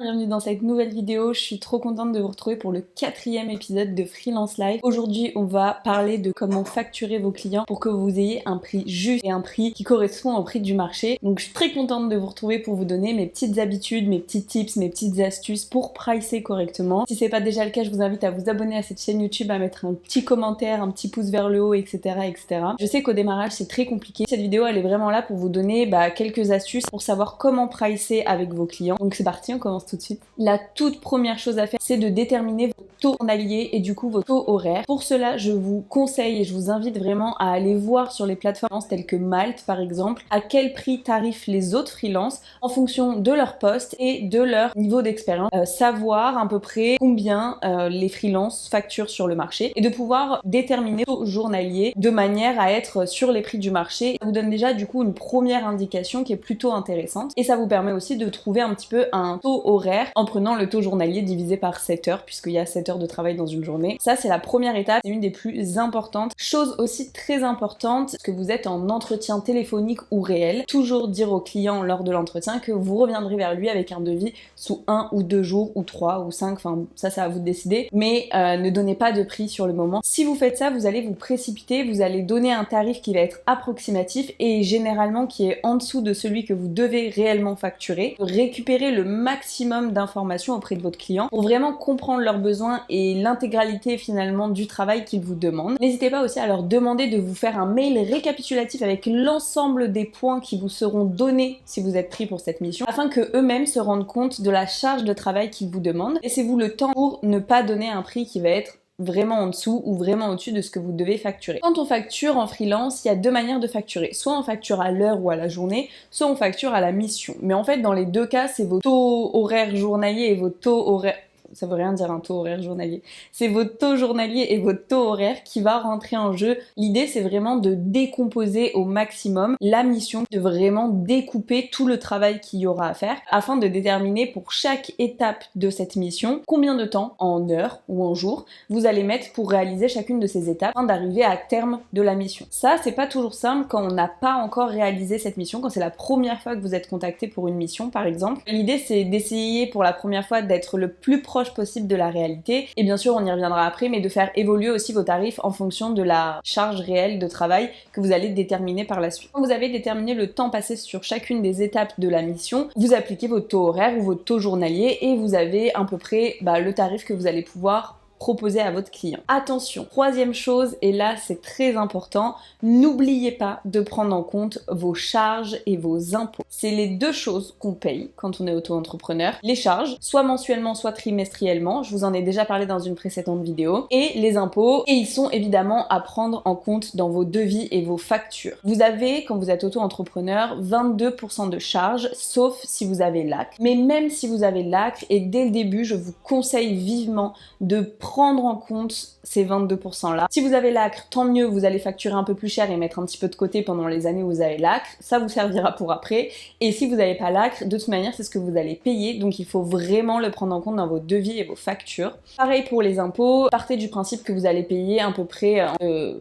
Bienvenue dans cette nouvelle vidéo, je suis trop contente de vous retrouver pour le 4e épisode de Freelance Life. Aujourd'hui on va parler de comment facturer vos clients pour que vous ayez un prix juste et un prix qui correspond au prix du marché. Donc je suis très contente de vous retrouver pour vous donner mes petites habitudes, mes petits tips, mes petites astuces pour pricer correctement. Si c'est pas déjà le cas, je vous invite à vous abonner à cette chaîne YouTube, à mettre un petit commentaire, un petit pouce vers le haut, etc. etc. Je sais qu'au démarrage c'est très compliqué. Cette vidéo elle est vraiment là pour vous donner quelques astuces pour savoir comment pricer avec vos clients. Donc c'est parti, on commence tout de suite. La toute première chose à faire, c'est de déterminer vos taux journaliers et du coup vos taux horaires. Pour cela, je vous conseille et je vous invite vraiment à aller voir sur les plateformes telles que Malte par exemple, à quel prix tarifent les autres freelances en fonction de leur poste et de leur niveau d'expérience. Savoir à peu près combien les freelances facturent sur le marché et de pouvoir déterminer le taux journalier de manière à être sur les prix du marché. Ça vous donne déjà du coup une première indication qui est plutôt intéressante et ça vous permet aussi de trouver un petit peu un taux horaire en prenant le taux journalier divisé par 7 heures puisqu'il y a 7 heures de travail dans une journée. Ça c'est la première étape, c'est une des plus importantes. Chose aussi très importante, que vous êtes en entretien téléphonique ou réel, toujours dire au client lors de l'entretien que vous reviendrez vers lui avec un devis sous 1 ou 2 jours ou 3 ou 5, enfin ça à vous de décider, mais ne donnez pas de prix sur le moment. Si vous faites ça, vous allez vous précipiter, vous allez donner un tarif qui va être approximatif et généralement qui est en dessous de celui que vous devez réellement facturer. Récupérez le maximum d'informations auprès de votre client pour vraiment comprendre leurs besoins et l'intégralité finalement du travail qu'ils vous demandent. N'hésitez pas aussi à leur demander de vous faire un mail récapitulatif avec l'ensemble des points qui vous seront donnés si vous êtes pris pour cette mission, afin que eux-mêmes se rendent compte de la charge de travail qu'ils vous demandent. Laissez-vous le temps pour ne pas donner un prix qui va être vraiment en dessous ou vraiment au-dessus de ce que vous devez facturer. Quand on facture en freelance, il y a deux manières de facturer. Soit on facture à l'heure ou à la journée, soit on facture à la mission. Mais en fait, dans les deux cas, c'est vos taux horaires journaliers et vos taux horaires... Ça veut rien dire un taux horaire journalier. C'est votre taux journalier et votre taux horaire qui va rentrer en jeu. L'idée, c'est vraiment de décomposer au maximum la mission, de vraiment découper tout le travail qu'il y aura à faire afin de déterminer pour chaque étape de cette mission combien de temps, en heures ou en jours, vous allez mettre pour réaliser chacune de ces étapes afin d'arriver à terme de la mission. Ça, c'est pas toujours simple quand on n'a pas encore réalisé cette mission, quand c'est la première fois que vous êtes contacté pour une mission, par exemple. L'idée, c'est d'essayer pour la première fois d'être le plus proche possible de la réalité et bien sûr on y reviendra après, mais de faire évoluer aussi vos tarifs en fonction de la charge réelle de travail que vous allez déterminer par la suite. Quand vous avez déterminé le temps passé sur chacune des étapes de la mission, vous appliquez votre taux horaire ou votre taux journalier et vous avez à peu près le tarif que vous allez pouvoir proposer à votre client. Attention, troisième chose, et là c'est très important, n'oubliez pas de prendre en compte vos charges et vos impôts. C'est les deux choses qu'on paye quand on est auto-entrepreneur. Les charges, soit mensuellement, soit trimestriellement, je vous en ai déjà parlé dans une précédente vidéo, et les impôts, et ils sont évidemment à prendre en compte dans vos devis et vos factures. Vous avez, quand vous êtes auto-entrepreneur, 22% de charges, sauf si vous avez l'ACRE. Mais même si vous avez l'ACRE, et dès le début, je vous conseille vivement de prendre en compte ces 22% là. Si vous avez l'ACRE, tant mieux, vous allez facturer un peu plus cher et mettre un petit peu de côté pendant les années où vous avez l'ACRE, ça vous servira pour après. Et si vous n'avez pas l'ACRE, de toute manière c'est ce que vous allez payer, donc il faut vraiment le prendre en compte dans vos devis et vos factures. Pareil pour les impôts, partez du principe que vous allez payer à peu près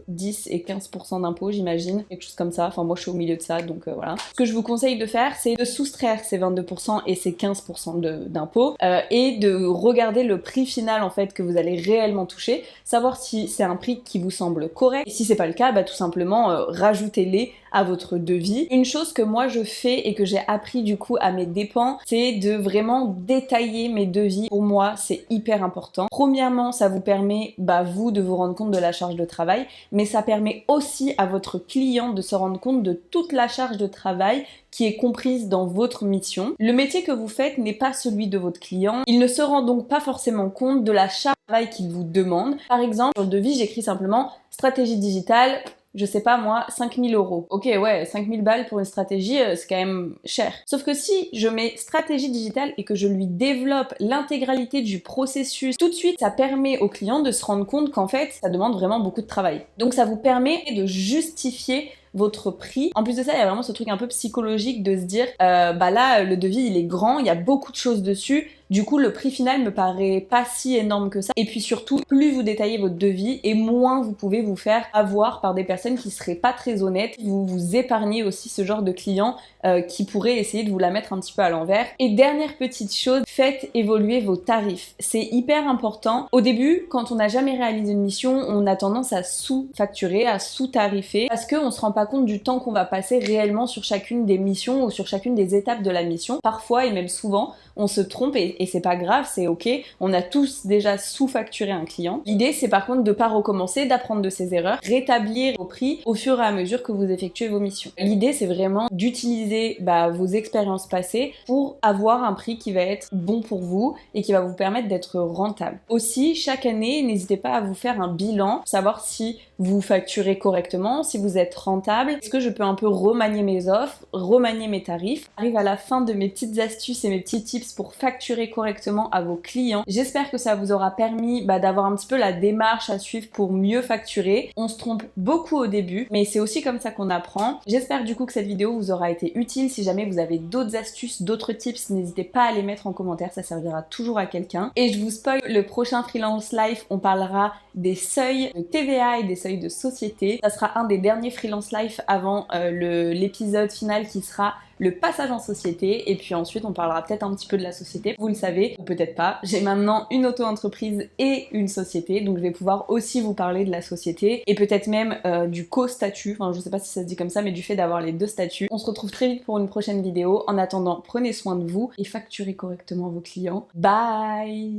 10 et 15% d'impôts, j'imagine, quelque chose comme ça, enfin moi je suis au milieu de ça, donc voilà. Ce que je vous conseille de faire, c'est de soustraire ces 22% et ces 15% d'impôts et de regarder le prix final en fait que vous allez réellement toucher, savoir si c'est un prix qui vous semble correct, et si c'est pas le cas, tout simplement rajoutez-les à votre devis. Une chose que moi je fais et que j'ai appris du coup à mes dépens, c'est de vraiment détailler mes devis. Pour moi, c'est hyper important. Premièrement, ça vous permet, vous, de vous rendre compte de la charge de travail, mais ça permet aussi à votre client de se rendre compte de toute la charge de travail qui est comprise dans votre mission. Le métier que vous faites n'est pas celui de votre client. Il ne se rend donc pas forcément compte de la charge de travail qu'il vous demande. Par exemple, sur le devis, j'écris simplement stratégie digitale, je sais pas moi, 5000 euros. Ok, ouais, 5000 balles pour une stratégie, c'est quand même cher. Sauf que si je mets stratégie digitale et que je lui développe l'intégralité du processus, tout de suite, ça permet au client de se rendre compte qu'en fait, ça demande vraiment beaucoup de travail. Donc ça vous permet de justifier votre prix. En plus de ça, il y a vraiment ce truc un peu psychologique de se dire bah là le devis il est grand, il y a beaucoup de choses dessus. Du coup, le prix final me paraît pas si énorme que ça. Et puis surtout, plus vous détaillez votre devis et moins vous pouvez vous faire avoir par des personnes qui seraient pas très honnêtes. Vous vous épargnez aussi ce genre de clients qui pourraient essayer de vous la mettre un petit peu à l'envers. Et dernière petite chose, faites évoluer vos tarifs. C'est hyper important. Au début, quand on n'a jamais réalisé une mission, on a tendance à sous-facturer, à sous-tarifer parce qu'on se rend pas compte du temps qu'on va passer réellement sur chacune des missions ou sur chacune des étapes de la mission. Parfois et même souvent, on se trompe et c'est pas grave, c'est ok. On a tous déjà sous-facturé un client. L'idée, c'est par contre de pas recommencer, d'apprendre de ses erreurs, rétablir vos prix au fur et à mesure que vous effectuez vos missions. L'idée, c'est vraiment d'utiliser vos expériences passées pour avoir un prix qui va être bon pour vous et qui va vous permettre d'être rentable. Aussi, chaque année, n'hésitez pas à vous faire un bilan, pour savoir si vous facturez correctement, si vous êtes rentable. Est-ce que je peux un peu remanier mes offres, remanier mes tarifs? J'arrive à la fin de mes petites astuces et mes petits tips pour facturer correctement à vos clients. J'espère que ça vous aura permis d'avoir un petit peu la démarche à suivre pour mieux facturer. On se trompe beaucoup au début, mais c'est aussi comme ça qu'on apprend. J'espère du coup que cette vidéo vous aura été utile. Si jamais vous avez d'autres astuces, d'autres tips, n'hésitez pas à les mettre en commentaire, ça servira toujours à quelqu'un. Et je vous spoil, le prochain Freelance Life, on parlera des seuils de TVA et des seuils de société. Ça sera un des derniers Freelance Life avant l'épisode final qui sera le passage en société, et puis ensuite on parlera peut-être un petit peu de la société, vous le savez, ou peut-être pas. J'ai maintenant une auto-entreprise et une société, donc je vais pouvoir aussi vous parler de la société, et peut-être même du co-statut, enfin je sais pas si ça se dit comme ça, mais du fait d'avoir les deux statuts. On se retrouve très vite pour une prochaine vidéo. En attendant, prenez soin de vous et facturez correctement vos clients. Bye!